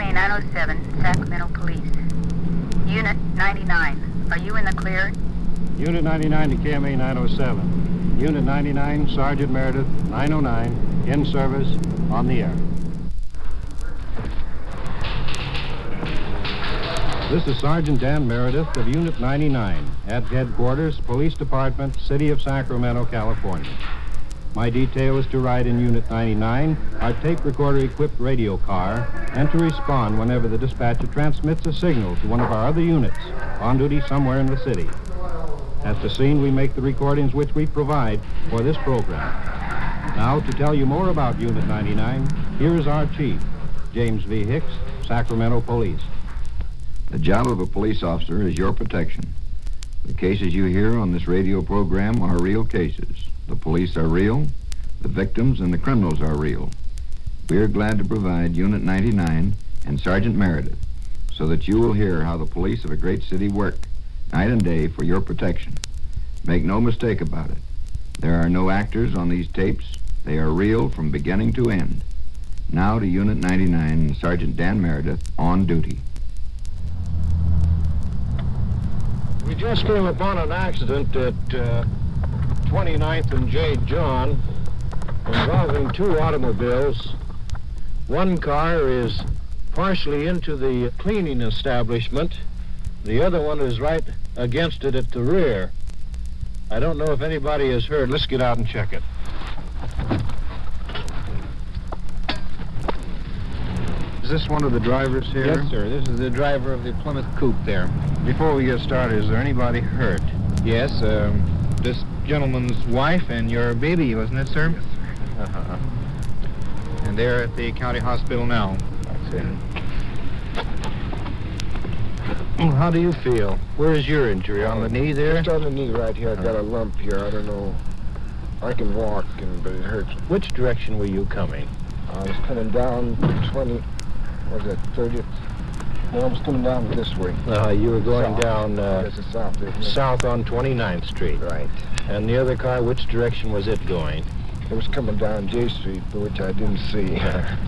KMA 907, Sacramento Police. Unit 99, are you in the clear? Unit 99 to KMA 907. Unit 99, Sergeant Meredith, 909, in service, on the air. This is Sergeant Dan Meredith of Unit 99 at Headquarters, Police Department, City of Sacramento, California. My detail is to ride in Unit 99, our tape recorder-equipped radio car, and to respond whenever the dispatcher transmits a signal to one of our other units on duty somewhere in the city. At the scene, we make the recordings which we provide for this program. Now, to tell you more about Unit 99, here is our chief, James V. Hicks, Sacramento Police. The job of a police officer is your protection. The cases you hear on this radio program are real cases. The police are real, the victims and the criminals are real. We are glad to provide Unit 99 and Sergeant Meredith so that you will hear how the police of a great city work night and day for your protection. Make no mistake about it. There are no actors on these tapes. They are real from beginning to end. Now to Unit 99 and Sergeant Dan Meredith on duty. We just came upon an accident at 29th and J. John involving two automobiles. One car is partially into the cleaning establishment. The other one is right against it at the rear. I don't know if anybody has heard. Let's get out and check it. Is this one of the drivers here? Yes, sir. This is the driver of the Plymouth Coupe there. Before we get started, is there anybody hurt? Yes, this gentleman's wife and your baby, wasn't it, sir? Yes, sir. Uh-huh. And they're at the county hospital now. That's it. How do you feel? Where is your injury? On the knee there? Just on the knee right here. I got a lump here. I don't know. I can walk, but it hurts. Which direction were you coming? I was coming down 20, what was that, 30th? No, I was coming down this way. You were going south. down Yes, it's south, isn't it? south on 29th Street. Right. And the other car, which direction was it going? It was coming down J Street, which I didn't see.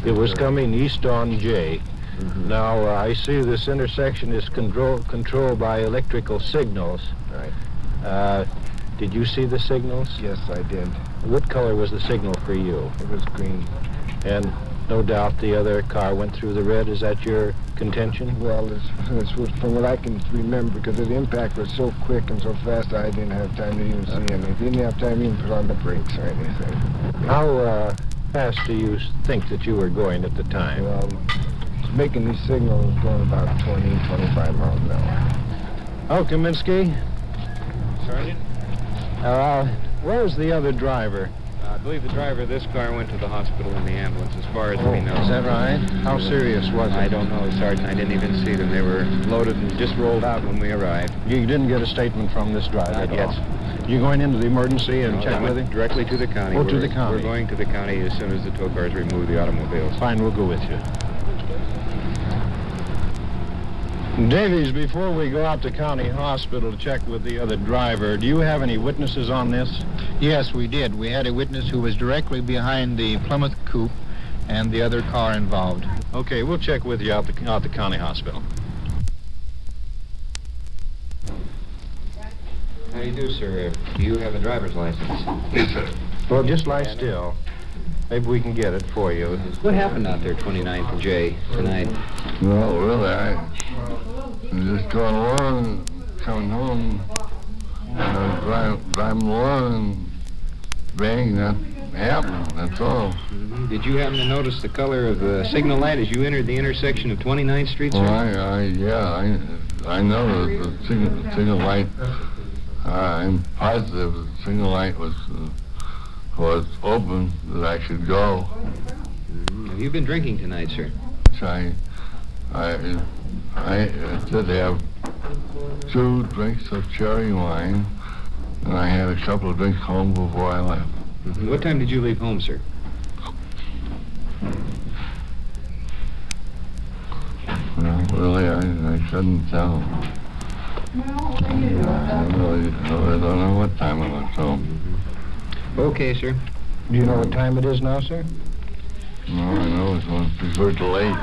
It was coming east on J. Mm-hmm. Now, I see this intersection is controlled by electrical signals. Right. Did you see the signals? Yes, I did. What color was the signal for you? It was green. And no doubt the other car went through the red. Is that your contention? Well, it's from what I can remember, because the impact was so quick and so fast, I didn't have time to even see anything. Didn't have time to even put on the brakes or anything. How fast do you think that you were going at the time? Well, making these signals going about 20, 25 miles an hour. Oh, Kaminsky, Sergeant? where's the other driver? I believe the driver of this car went to the hospital in the ambulance, as far as we know. Is that right? How serious was it? I don't know, Sergeant. I didn't even see them. They were loaded and just rolled out when we arrived. You didn't get a statement from this driver Not at yet. all? You going into the emergency and No, check I with went him? directly to the county. Oh, to the county. We're going to the county as soon as the tow cars remove the automobiles. Fine, we'll go with you. Davies, before we go out to county hospital to check with the other driver, do you have any witnesses on this? Yes, we did. We had a witness who was directly behind the Plymouth Coupe and the other car involved. Okay, we'll check with you out the county hospital. How do you do, sir? Do you have a driver's license? Yes, sir. Well, just lie still. Maybe we can get it for you. What happened out there, 29th J, tonight? Well, really, I was just going along, coming home, and I was driving along, and bang, that happened, that's all. Did you happen to notice the color of the signal light as you entered the intersection of 29th Street, sir? Well, I know that the signal light, I'm positive the signal light was open, that I should go. Have you been drinking tonight, sir? So I did have 2 drinks of cherry wine, and I had a couple of drinks home before I left. What time did you leave home, sir? Well, really, I couldn't tell. I don't know what time I left home. Okay, sir. Do you know what time it is now, sir? No, I know it's before too late.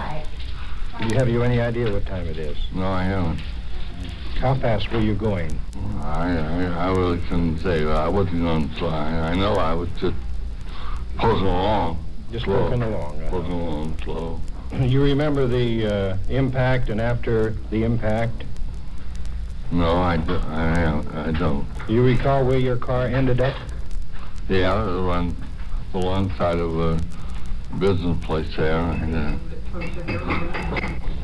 Have you any idea what time it is? No, I haven't. How fast were you going? I really couldn't say. I wasn't going to fly. I know I was just pulling along. Just slow. working along. Pulling along slow. You remember the impact and after the impact? No, I don't. You recall where your car ended up? Yeah, on the one side of a business place there.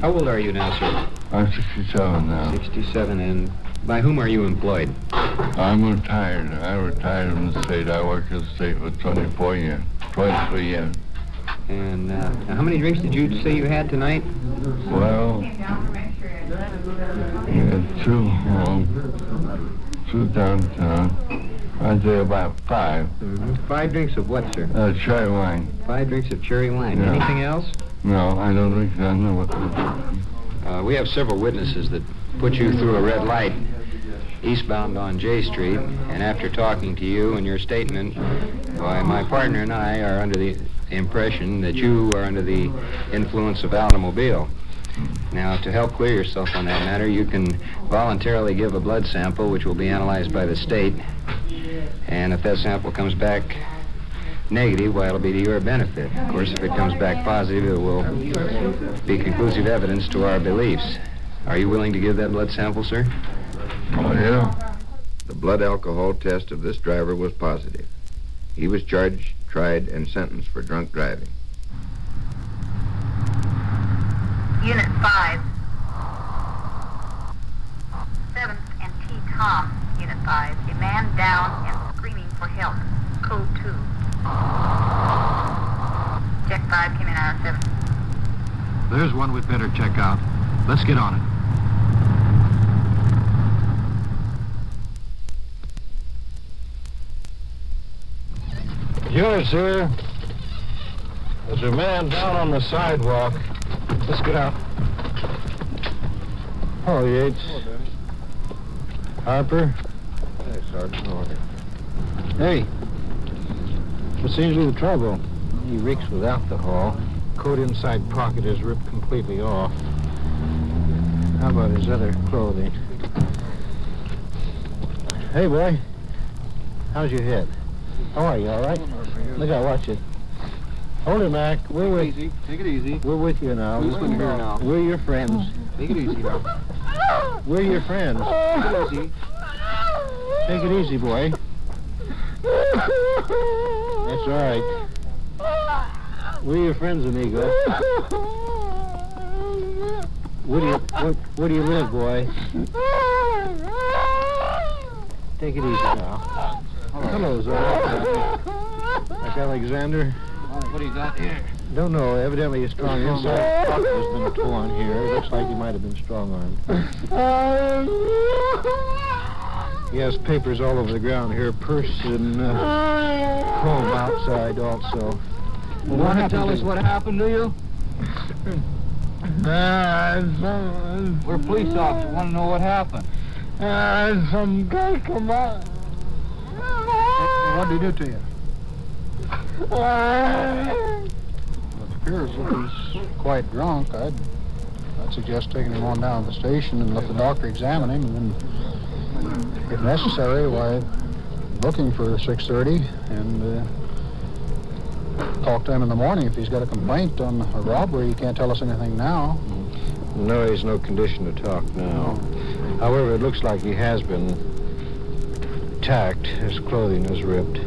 How old are you now, sir? I'm 67 now. 67, and by whom are you employed? I'm retired. I retired from the state. I worked at the state for 23 years. And how many drinks did you say you had tonight? Well, two downtown. I'd say about 5. 5 drinks of what, sir? Cherry wine. 5 drinks of cherry wine. Yeah. Anything else? No, I don't drink that. No. We have several witnesses that put you through a red light eastbound on J Street, and after talking to you and your statement, why, my partner and I are under the impression that you are under the influence of automobile. Now, to help clear yourself on that matter, you can voluntarily give a blood sample, which will be analyzed by the state, and if that sample comes back negative, well, it'll be to your benefit. Of course, if it comes back positive, it will be conclusive evidence to our beliefs. Are you willing to give that blood sample, sir? Oh, yeah. The blood alcohol test of this driver was positive. He was charged, tried, and sentenced for drunk driving. Unit 5. 7th and T. Tom, Unit 5. A man down and screaming for help. Code 2. Check 5 came in hour 7. There's one we'd better check out. Let's get on it. Unit, sir. There's a man down on the sidewalk. Let's get out. Hello, Yates. Harper. Hey, Sergeant. Order. Hey. What seems to be the trouble? He reeks with alcohol. Coat inside pocket is ripped completely off. How about his other clothing? Hey, boy. How's your head? How are you, all right? Look out, watch it. Hold it, Mac. We're with you. Take it easy. We're with you now. Who's with you now? We're your friends. Take it easy now. We're your friends. Take it easy. Take it easy, boy. That's all right. We're your friends, amigo. Where do you live, boy? Take it easy now. Hello, Zoe. Like Alexander? What do you got here? Don't know. Evidently, a strong inside pocket has been torn here. Looks like he might have been strong-armed. He has papers all over the ground here, purse and comb outside also. You want to tell us what happened to you? We're police officers. Want to know what happened? Some guy come out. What did he do to you? It appears that he's quite drunk. I'd suggest taking him on down to the station and let the doctor examine him, and then, if necessary, why, looking for 6:30 and talk to him in the morning. If he's got a complaint on a robbery, he can't tell us anything now. No, he's no condition to talk now. However, it looks like he has been attacked. His clothing is ripped.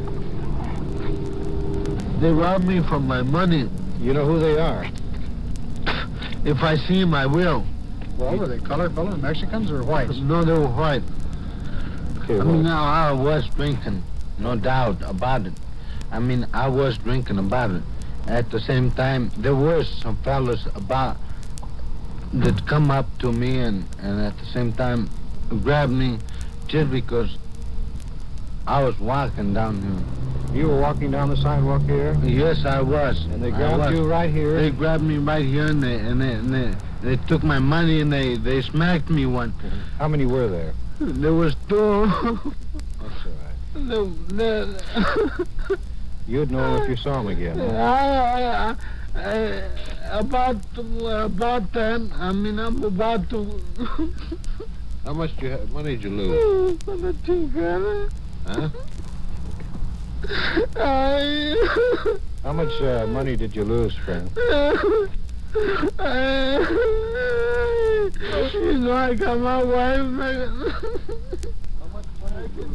They robbed me for my money. You know who they are? If I see him, I will. Well, were they colored fellows, Mexicans or whites? No, they were white. Okay, Now, I was drinking, no doubt about it. I mean, I was drinking about it. At the same time, there were some fellas about that come up to me and at the same time grabbed me just because I was walking down here. You were walking down the sidewalk here? Yes, I was. And they grabbed you right here? They grabbed me right here and they took my money and they smacked me one. How many were there? There was 2. That's all right. You'd know if you saw him again. about 10. I mean, I'm about to... How much money did you lose? Huh? How much money did you lose, friend? You know, I got my wife. How much money did you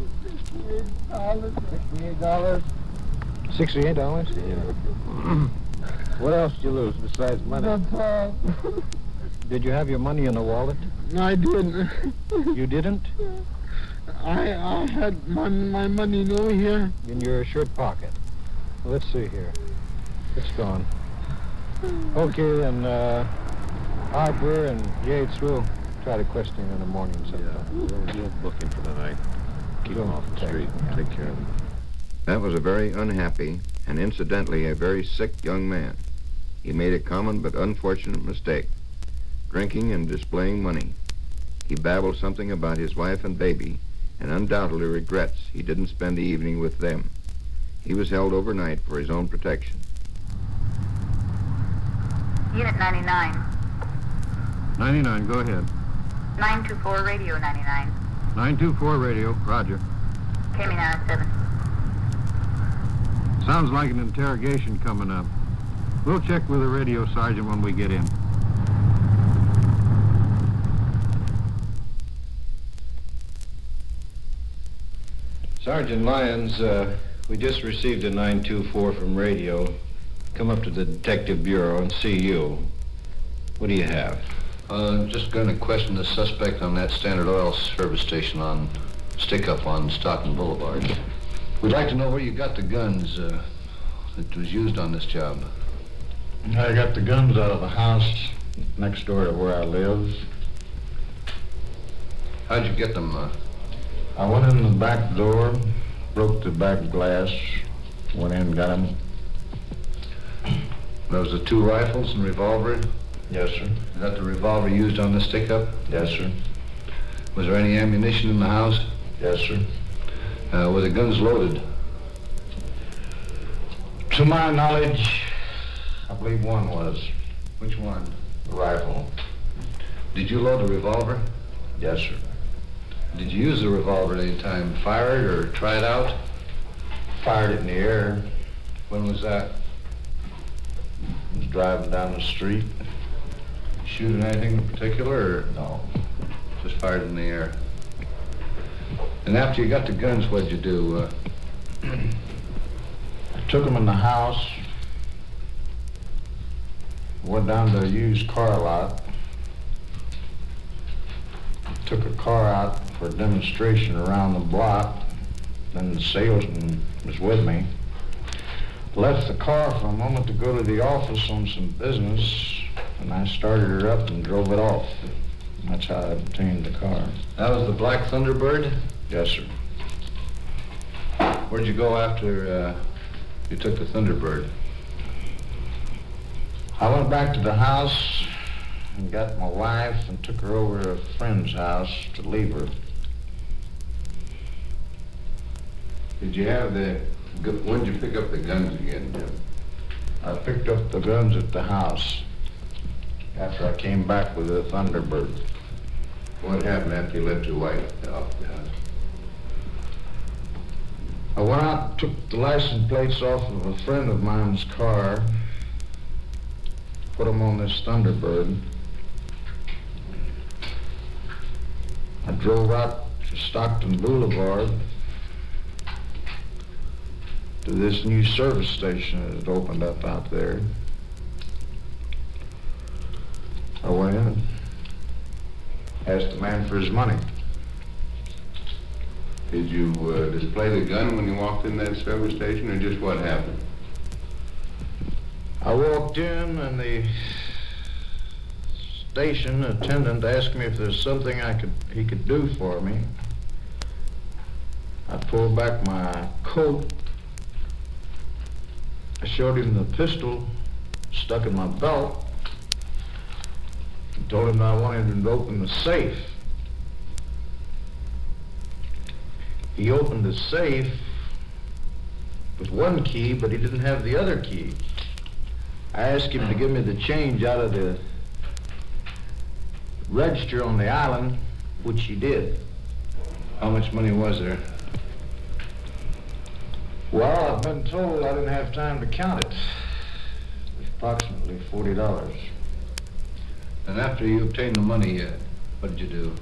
lose? $68. $68? Yeah. What else did you lose besides money? That's all. Did you have your money in the wallet? No, I didn't. You didn't? I had my money over here. In your shirt pocket. Let's see here. It's gone. Okay, then, Harper and Yates will try to question him in the morning sometime. Yeah, we'll book him for the night. Keep him off the street. Take care of him. That was a very unhappy and incidentally a very sick young man. He made a common but unfortunate mistake, drinking and displaying money. He babbled something about his wife and baby and undoubtedly regrets he didn't spend the evening with them. He was held overnight for his own protection. Unit 99. 99, go ahead. 924 Radio 99. 924 radio, roger. Came in at 7. Sounds like an interrogation coming up. We'll check with the radio sergeant when we get in. Sergeant Lyons, we just received a 924 from radio. Come up to the Detective Bureau and see you. What do you have? Just going to question the suspect on that Standard Oil service station on stick-up on Stockton Boulevard. We'd like to know where you got the guns that was used on this job. I got the guns out of the house next door to where I live. How'd you get them? I went in the back door, broke the back glass, went in and got them. Those the 2 rifles and revolver? Yes, sir. Is that the revolver used on the stick-up? Yes, sir. Was there any ammunition in the house? Yes, sir. Were the guns loaded? To my knowledge, I believe one was. Which one? The rifle. Did you load the revolver? Yes, sir. Did you use the revolver at any time? Fire it or try it out? Fired it in the air. When was that? I was driving down the street. Shooting anything in particular, or No. just fired in the air? And after you got the guns, what'd you do? I took them in the house, went down to a used car lot, took a car out for a demonstration around the block, then the salesman was with me. Left the car for a moment to go to the office on some business, and I started her up and drove it off. That's how I obtained the car. That was the Black Thunderbird? Yes, sir. Where'd you go after you took the Thunderbird? I went back to the house and got my wife and took her over to a friend's house to leave her. Did you have when did you pick up the guns again, Jim? I picked up the guns at the house after I came back with the Thunderbird. What happened after you left your wife off the house? I went out and took the license plates off of a friend of mine's car, put them on this Thunderbird. I drove out to Stockton Boulevard to this new service station that had opened up out there. I went in, asked the man for his money. Did you display the gun when you walked in that service station, or just what happened? I walked in and the station attendant asked me if there's something he could do for me. I pulled back my coat. I showed him the pistol stuck in my belt and told him that I wanted him to open the safe. He opened the safe with one key, but he didn't have the other key. I asked him to give me the change out of the register on the island, which he did. How much money was there? Well, I've been told I didn't have time to count it. Approximately $40. And after you obtained the money, what did you do?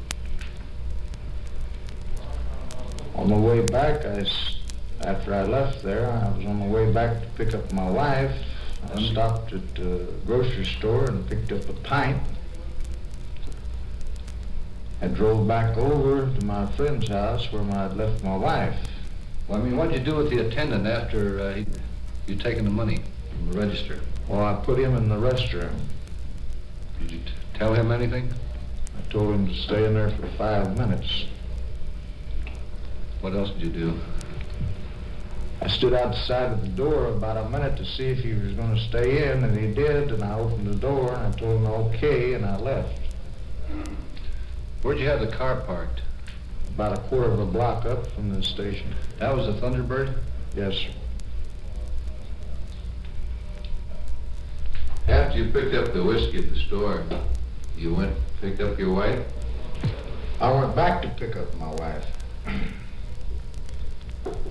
On the way back, after I left there, I was on the way back to pick up my wife. I stopped at the grocery store and picked up a pint. I drove back over to my friend's house where I'd left my wife. Well, I mean, what did you do with the attendant after you'd taken the money from the register? Well, I put him in the restroom. Did you tell him anything? I told him to stay in there for 5 minutes. What else did you do? I stood outside of the door about a minute to see if he was going to stay in, and he did, and I opened the door, and I told him okay, and I left. Where'd you have the car parked? About a quarter of a block up from the station. That was the Thunderbird? Yes, sir. After you picked up the whiskey at the store, you went and picked up your wife? I went back to pick up my wife.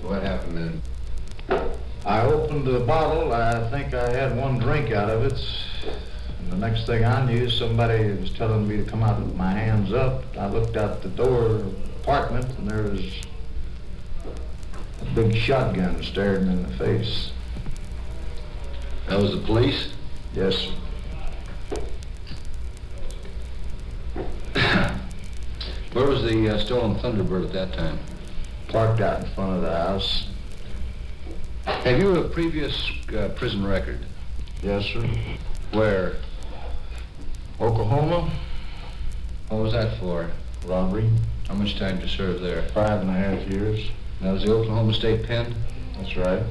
What happened then? I opened the bottle. I think I had one drink out of it. And the next thing I knew, somebody was telling me to come out with my hands up. I looked out the door of the apartment, and there was a big shotgun staring me in the face. That was the police? Yes, sir. Where was the stolen Thunderbird at that time? Parked out in front of the house. Have you a previous prison record? Yes, sir. Where? Oklahoma. What was that for? Robbery. How much time did you serve there? 5.5 years. That was the Oklahoma State Pen? That's right.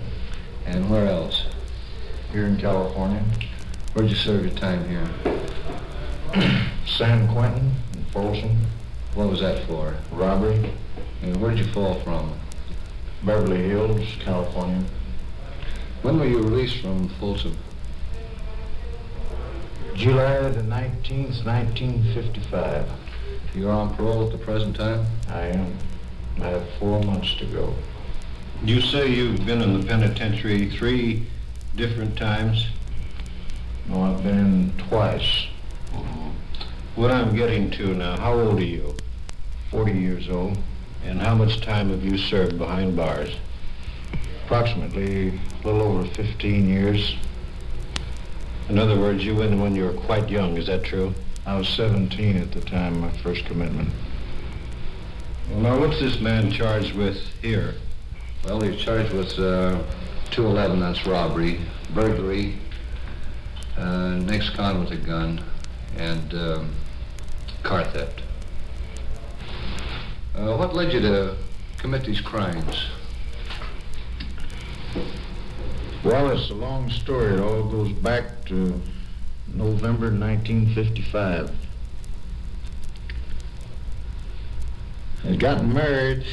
And where else? Here in California. Where'd you serve your time here? San Quentin and Folsom. What was that for? Robbery. And where'd you fall from? Beverly Hills, California. When were you released from Folsom? July the 19th, 1955. You're on parole at the present time? I am. I have 4 months to go. You say you've been in the penitentiary 3 different times? No, I've been in twice. What I'm getting to now, how old are you? 40 years old. And how much time have you served behind bars? Approximately a little over 15 years. In other words, you went when you were quite young, is that true? I was 17 at the time of my first commitment. Well, now, what's this man charged with here? Well, he's charged with 211, that's robbery, burglary, ex-con with a gun, and car theft. What led you to commit these crimes? Well, it's a long story. It all goes back to November 1955. I'd gotten married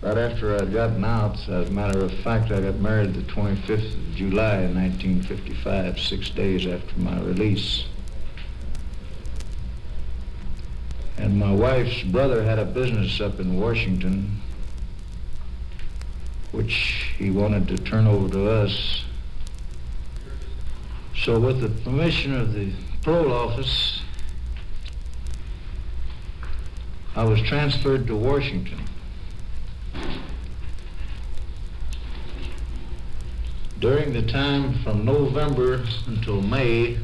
right after I'd gotten out. As a matter of fact, I got married the 25th of July in 1955, 6 days after my release. And my wife's brother had a business up in Washington, which he wanted to turn over to us. So with the permission of the parole office, I was transferred to Washington. During the time from November until May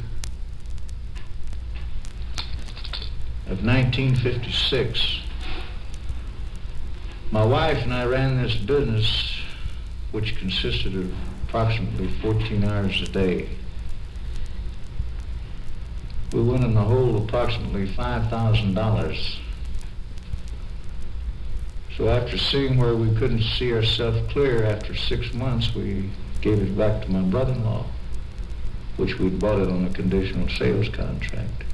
of 1956, my wife and I ran this business, which consisted of approximately 14 hours a day. We went in the hole approximately $5,000. So after seeing where we couldn't see ourselves clear after 6 months, we gave it back to my brother-in-law, which we'd bought it on a conditional sales contract.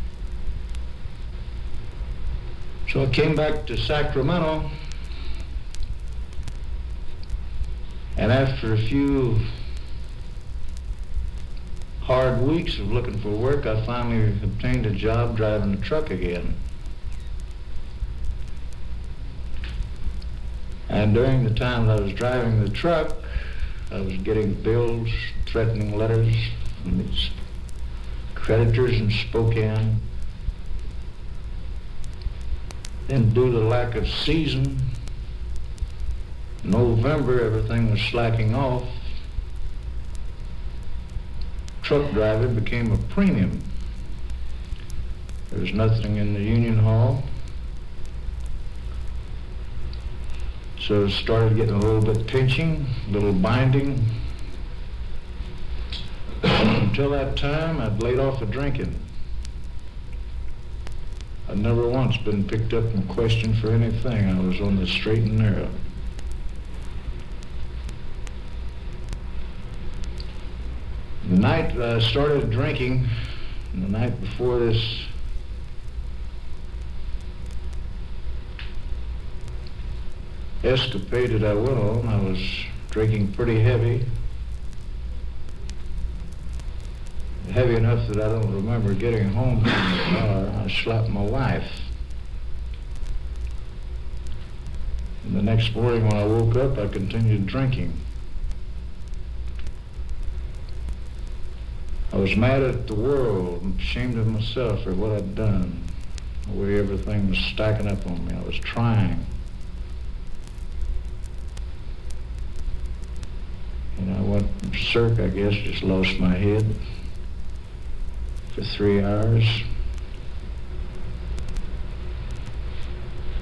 So I came back to Sacramento, and after a few hard weeks of looking for work, I finally obtained a job driving a truck again. And during the time that I was driving the truck, I was getting bills, threatening letters from these creditors in Spokane. Then due to lack of season, November, everything was slacking off. Truck driving became a premium. There was nothing in the union hall. So it started getting a little bit pinching, a little binding. Until that time, I'd laid off of drinking. I'd never once been picked up and questioned for anything. I was on the straight and narrow. The night I started drinking, and the night before this escapade that I went on, I was drinking pretty heavy. Heavy enough that I don't remember getting home from the car. I slapped my wife. And the next morning when I woke up, I continued drinking. I was mad at the world and ashamed of myself for what I'd done. The way everything was stacking up on me. I was trying. And I went berserk, I guess, just lost my head for 3 hours.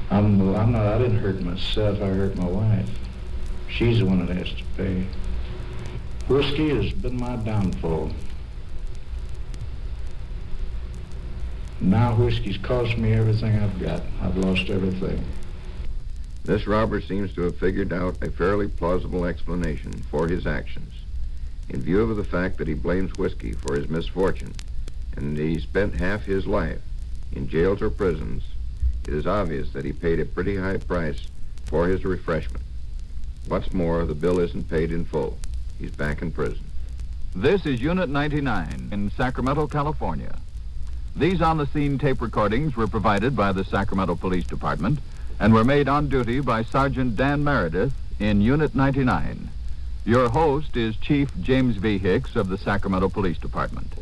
I didn't hurt myself, I hurt my wife. She's the one that has to pay. Whiskey has been my downfall. Now whiskey's cost me everything I've got. I've lost everything. This robber seems to have figured out a fairly plausible explanation for his actions. In view of the fact that he blames whiskey for his misfortune and that he spent half his life in jails or prisons, it is obvious that he paid a pretty high price for his refreshment. What's more, the bill isn't paid in full. He's back in prison. This is Unit 99 in Sacramento, California. These on-the-scene tape recordings were provided by the Sacramento Police Department and were made on duty by Sergeant Dan Meredith in Unit 99. Your host is Chief James V. Hicks of the Sacramento Police Department.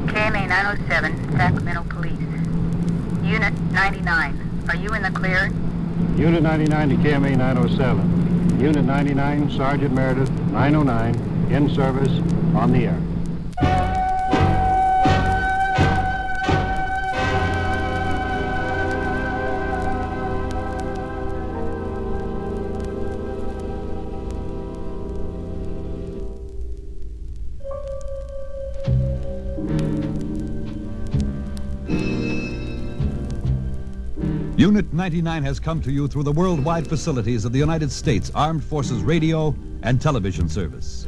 KMA 907, Sacramento Police. Unit 99, are you in the clear? Unit 99 to KMA 907. Unit 99, Sergeant Meredith, 909, in service, on the air. Unit 99 has come to you through the worldwide facilities of the United States Armed Forces Radio and Television Service.